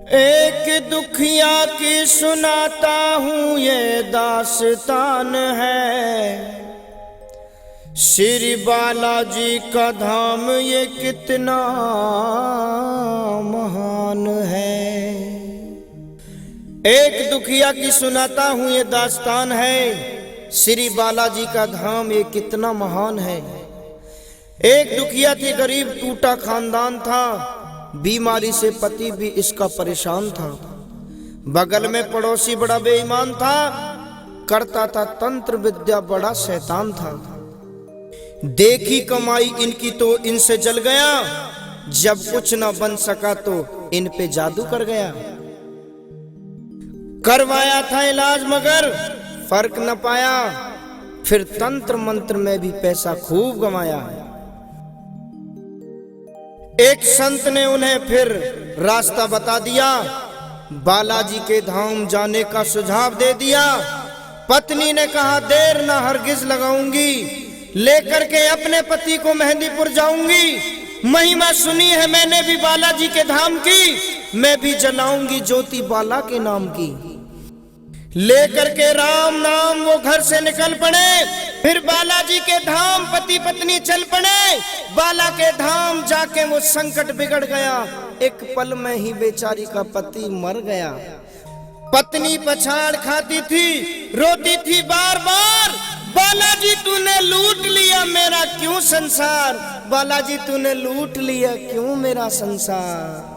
एक दुखिया की सुनाता हूँ ये दास्तान है। श्री बालाजी का धाम ये कितना महान है। एक दुखिया की सुनाता हूँ ये दास्तान है। श्री बालाजी का धाम ये कितना महान है। एक दुखिया थी, गरीब टूटा खानदान था। बीमारी से पति भी इसका परेशान था। बगल में पड़ोसी बड़ा बेईमान था, करता था तंत्र विद्या, बड़ा शैतान था। देखी कमाई इनकी तो इनसे जल गया, जब कुछ न बन सका तो इन पे जादू कर गया। करवाया था इलाज मगर फर्क न पाया, फिर तंत्र मंत्र में भी पैसा खूब कमाया। एक संत ने उन्हें फिर रास्ता बता दिया, बालाजी के धाम जाने का सुझाव दे दिया। पत्नी ने कहा देर ना हरगिज लगाऊंगी, लेकर के अपने पति को मेहंदीपुर जाऊंगी। महिमा सुनी है मैंने भी बालाजी के धाम की, मैं भी जलाऊंगी ज्योति बाला के नाम की। लेकर के राम नाम वो घर से निकल पड़े, फिर बालाजी के धाम पति पत्नी चल पड़े। बाला के धाम जाके वो संकट बिगड़ गया, एक पल में ही बेचारी का पति मर गया। पत्नी पछाड़ खाती थी, रोती थी बार बार, बालाजी तूने लूट लिया मेरा क्यों संसार, बालाजी तूने लूट लिया क्यों मेरा संसार।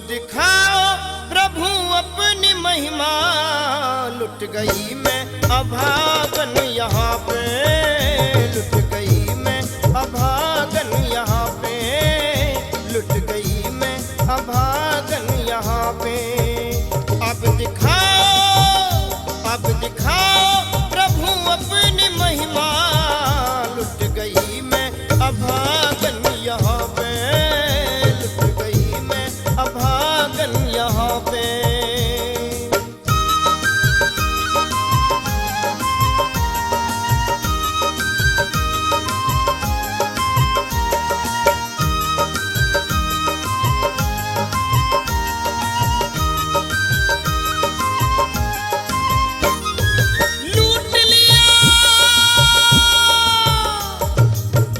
दिखाओ प्रभु अपनी महिमा, लुट गई मैं अभागन यहाँ पे, लुट गई मैं अभागन यहाँ पे, लुट गई मैं अभागन यहाँ पे। अब दिखाओ प्रभु अपनी महिमा, लुट गई मैं अभागन यहाँ पे, लुट गई मैं अभागन यहाँ पे।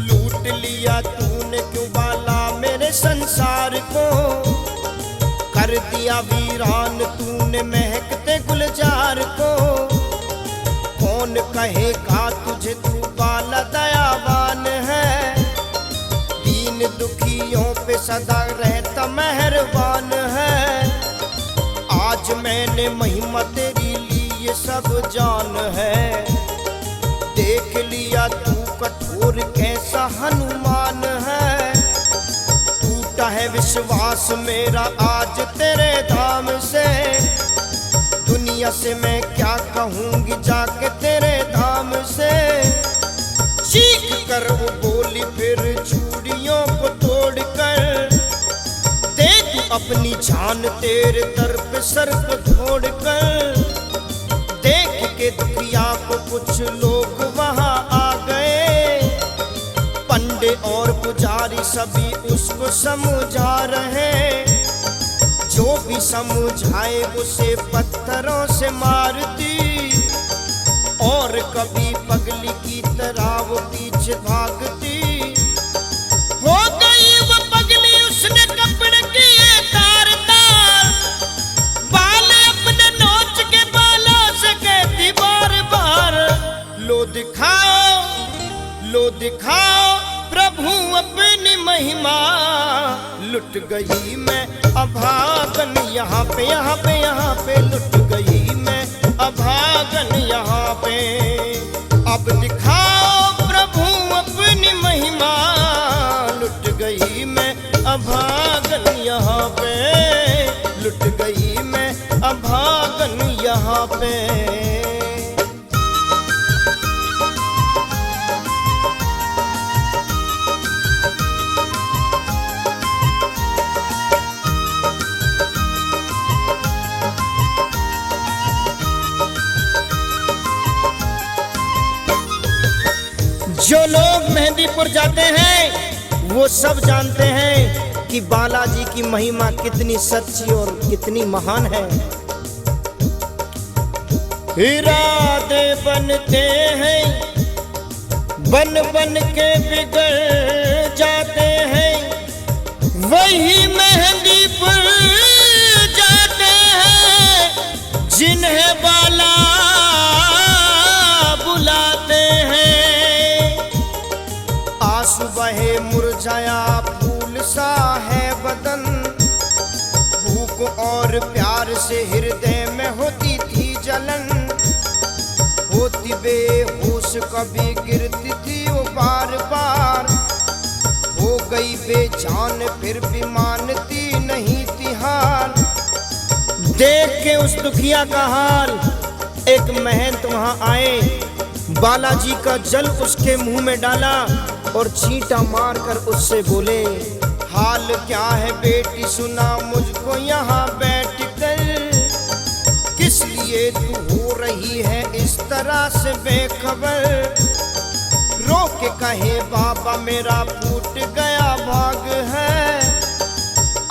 लूट लिया तूने क्यों बाला मेरे संसार को, कर दिया वीरान तूने महकते गुलजार को। कौन कहेगा तुझे तू बाला दयावान है, दीन दुखियों पे सदा रहता मेहरबान है। आज मैंने महिमा तेरी ली ये सब जान है, देख लिया तू कठोर कैसा हनुमान है। है विश्वास मेरा आज तेरे धाम से, दुनिया से मैं क्या कहूँगी जाके तेरे धाम से। चीख कर वो बोली फिर चूड़ियों को तोड़ कर, दे तू अपनी जान तेरे दर पे सर को छोड़ कर। देख के दुखिया को कुछ लोग वहाँ आ गए, पंडे और पुजारी सभी उसको समझा रहे। जो भी समझाए उसे पत्थरों से मारती, और कभी पगली की तरह वो पीछे भागती। हो गई वो पगली उसने कपड़े किए तार तार, बाल अपने नोच के बालों से कहती बार बार, लो दिखाओ प्रभु अपनी महिमा, लुट गई मैं अभागन यहाँ पे, यहाँ पे, यहाँ पे, लुट गई मैं अभागन यहाँ पे। अब दिखाओ प्रभु अपनी महिमा, लुट गई मैं अभागन यहाँ पे, लुट गई मैं अभागन यहाँ पे। जो लोग मेहंदीपुर जाते हैं वो सब जानते हैं कि बालाजी की महिमा कितनी सच्ची और कितनी महान है। इरादे बनते हैं, बन बन के बिगड़ जाते हैं, वही मेहंदीपुर जाते हैं जिन्हें बाला बुलाते हैं। आंसू बहे मुरझाया फूल सा है बदन, भूख और प्यार से हृदय में होती थी जलन, होती बेहोश कभी गिरती थी वो बार बार, हो गई बेजान फिर भी मानती नहीं थी हाल। देख के उस दुखिया का हाल एक महंत वहां आए, बालाजी का जल उसके मुंह में डाला और छींटा मारकर उससे बोले, हाल क्या है बेटी सुना मुझको यहाँ बैठ कर, किस लिए तू हो रही है इस तरह से बेखबर। रो के कहे बाबा मेरा फूट गया भाग है,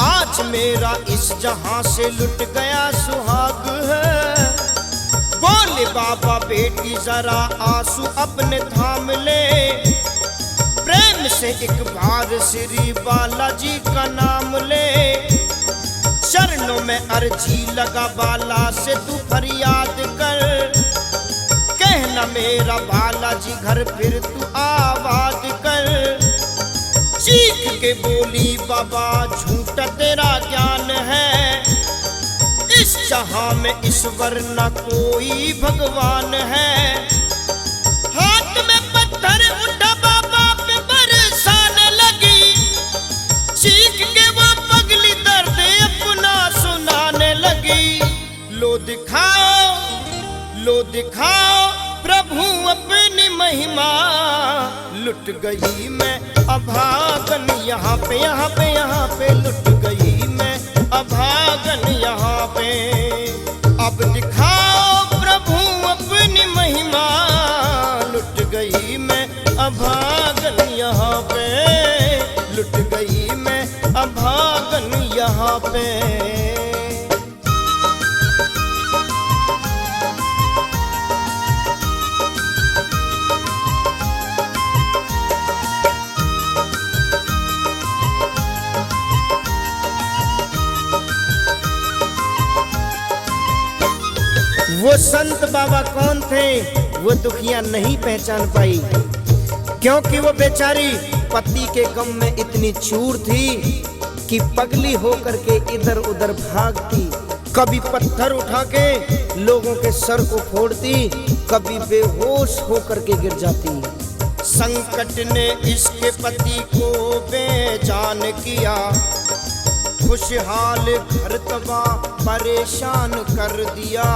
आज मेरा इस जहां से लुट गया सुहाग है। बोले बाबा बेटी जरा आंसू अपने थाम ले, प्रेम से एक बार श्री बालाजी का नाम ले, चरणों में अर्जी लगा बाला से तू फरियाद कर, कहना मेरा बालाजी घर फिर तू आबाद कर। चीख के बोली बाबा झूठा तेरा ज्ञान है, इस जहां में ईश्वर न कोई भगवान है। हाथ में पत्थर उठा बाबा पे बरसाने लगी, चीख के वो पगली दर्द अपना सुनाने लगी। लो दिखाओ प्रभु अपनी महिमा, लुट गई मैं अभागन यहाँ पे, यहाँ पे, यहाँ पे, लुट गई मैं अभागन यहाँ पे। अब दिखाओ प्रभु अपनी महिमा, लुट गई मैं अभागन यहाँ पे, लुट गई मैं अभागन यहाँ पे। वो संत बाबा कौन थे वो दुखिया नहीं पहचान पाई, क्योंकि वो बेचारी पति के गम में इतनी चूर थी कि पगली होकर के इधर उधर भागती, कभी पत्थर उठा के लोगों के सर को फोड़ती, कभी बेहोश होकर के गिर जाती। संकट ने इसके पति को बेजान किया, खुशहाल घर तबाह परेशान कर दिया।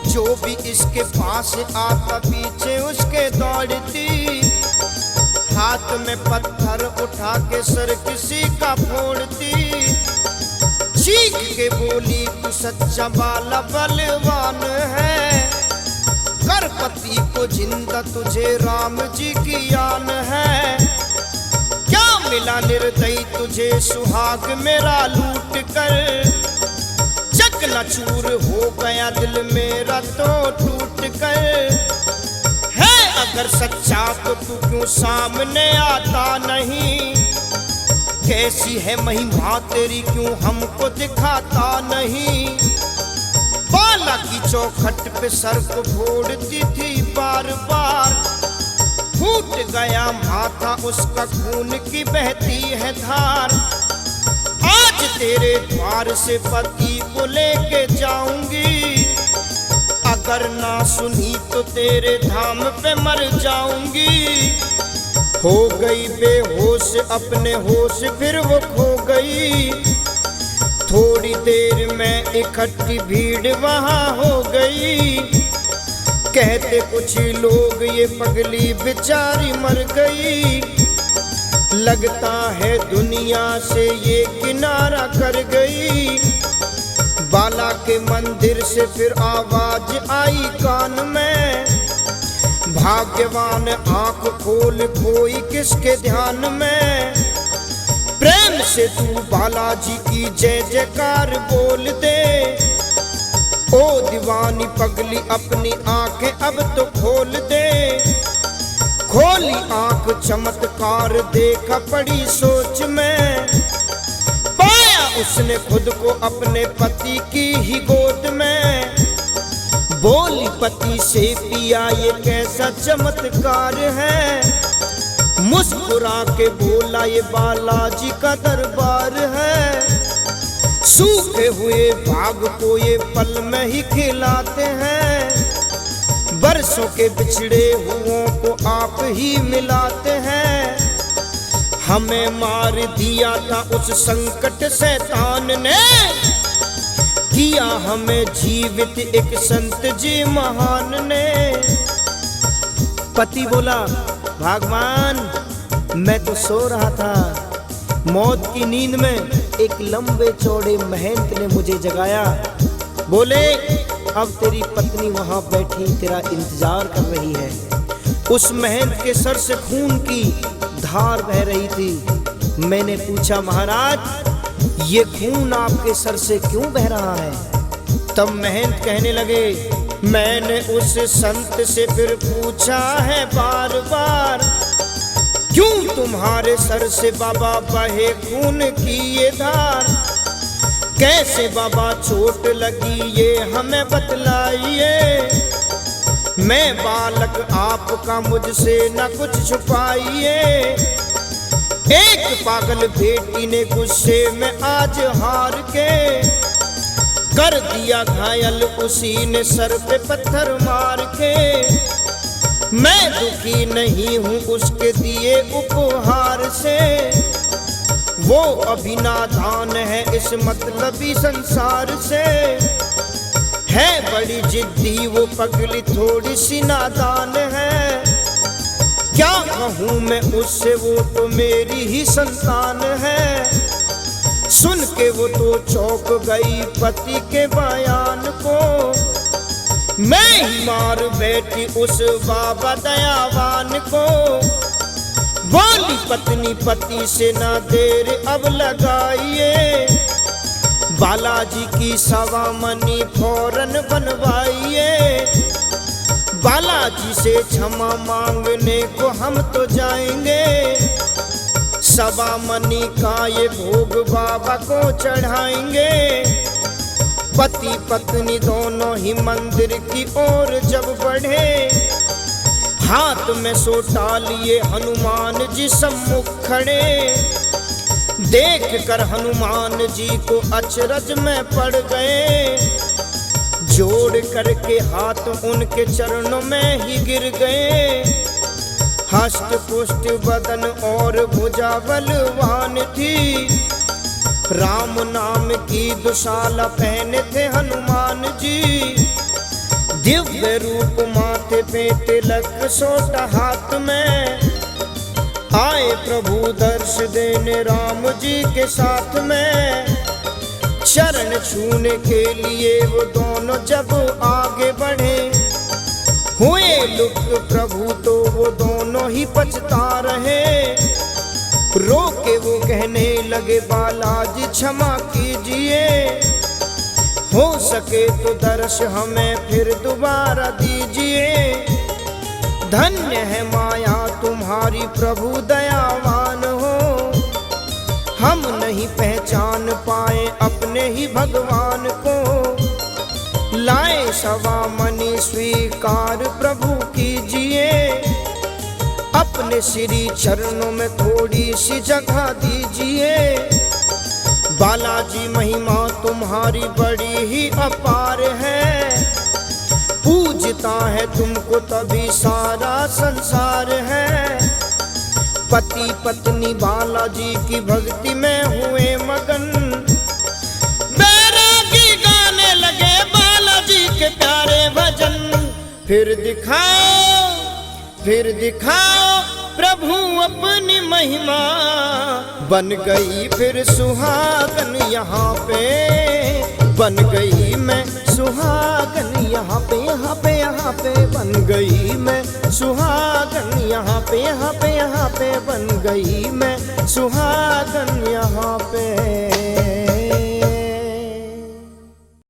जो भी इसके पास आता पीछे उसके दौड़ती, हाथ में पत्थर उठा के सर किसी का फोड़ती। चीख के बोली तू सच्चा बाला बलवान है, कर पति को जिंदा तुझे राम जी की आन है। क्या मिला निर्दयी तुझे सुहाग मेरा लूट कर, चकनाचूर हो गया दिल मेरा तो टूट कर। है अगर सच्चा तो तू क्यों सामने आता नहीं, कैसी है महिमा तेरी क्यों हमको दिखाता नहीं। बाला की चौखट पे सर को फोड़ती थी बार बार, फूट गया माथा उसका खून की बहती है धार। आज तेरे द्वार से पति को लेके जाऊंगी, अगर ना सुनी तो तेरे धाम पे मर जाऊंगी। हो गई बेहोश अपने होश फिर वो खो गई। थोड़ी देर में इकट्ठी भीड़ वहां हो गई। कहते कुछ लोग ये पगली बेचारी मर गई। लगता है दुनिया से ये किनारा कर गई। बाला के मंदिर से फिर आवाज आई कान में, भाग्यवान आंख खोल कोई किसके ध्यान में। प्रेम से तू बालाजी की जय जयकार बोल दे। ओ दीवानी पगली अपनी आंखें अब तो खोल दे। खोली आंख चमत्कार देखा पड़ी सोच में। पाया उसने खुद को अपने पति की ही गोद में। बोली पति से पिया ये कैसा चमत्कार है। मुस्कुरा के बोला ये बालाजी का दरबार है। सूखे हुए भाग को ये पल में ही खिलाते हैं। बरसों के बिछड़े हुओं को आप ही मिलाते हैं। हमें मार दिया था उस संकट शैतान ने, किया हमें जीवित एक संत जी महान ने। पति बोला भगवान मैं तो सो रहा था, मौत की नींद में एक लंबे चौड़े महंत ने मुझे जगाया। बोले अब तेरी पत्नी वहां बैठी तेरा इंतजार कर रही है। उस महंत के सर से खून की धार बह रही थी। मैंने पूछा महाराज ये खून आपके सर से क्यों बह रहा है? तब महंत कहने लगे मैंने उस संत से फिर पूछा है बार बार, क्यों तुम्हारे सर से बाबा बहे खून की ये धार? कैसे बाबा चोट लगी ये हमें बतलाइए। मैं बालक आपका मुझसे न कुछ छुपाइए। एक पागल बेटी ने गुस्से में आज हार के कर दिया घायल, उसी ने सर पे पत्थर मार के। मैं दुखी नहीं हूँ उसके दिए उपहार से, वो अभी नादान है इस मतलबी संसार से। है बड़ी जिद्दी वो पगली थोड़ी सी नादान है। क्या कहूँ मैं उससे वो तो मेरी ही संतान है। सुन के वो तो चौंक गई पति के बयान को। मैं ही मार बैठी उस बाबा दयावान को। बोली पत्नी पति से ना देर अब लगाइए। बालाजी की सवा मनी फौरन बनवाइए। बालाजी से क्षमा मांगने को हम तो जाएंगे। सवा मनी का ये भोग बाबा को चढ़ाएंगे। पति पत्नी दोनों ही मंदिर की ओर जब बढ़े, हाथ में सोटा लिए हनुमान जी सम्मुख खड़े। देख कर हनुमान जी को अचरज में पड़ गए। जोड़ करके हाथ उनके चरणों में ही गिर गए। हष्ट पुष्ट बदन और भुजा बलवान थी। राम नाम की दुशाला पहने थे हनुमान जी। दिव्य रूप माथे पे तिलक सोटा हाथ में। आए प्रभु दर्श देने राम जी के साथ में। चरण छूने के लिए वो दोनों जब आगे बढ़े, हुए लुप्त प्रभु तो वो दोनों ही पछता रहे। रोके वो कहने लगे बालाजी क्षमा कीजिए। हो सके तो दर्श हमें फिर दोबारा दीजिए। धन्य है माया तुम्हारी प्रभु दयावान हो। हम नहीं पहचान पाए अपने ही भगवान को। लाए सवा मनी स्वीकार प्रभु कीजिए। अपने श्री चरणों में थोड़ी सी जगह दीजिए। बालाजी महिमा तुम्हारी बड़ी ही अपार है। पूजता है तुमको तभी सारा संसार है। पति पत्नी बालाजी की भक्ति में हुए मगन, बैरागी गाने लगे बालाजी के प्यारे भजन। फिर दिखाओ प्रभु अपनी महिमा, बन गई फिर सुहागन यहाँ पे, बन गई मैं सुहागन यहाँ पे, यहाँ पे, यहाँ पे बन गई मैं सुहागन यहाँ पे, यहाँ पे, यहाँ पे बन गई मैं सुहागन यहाँ पे।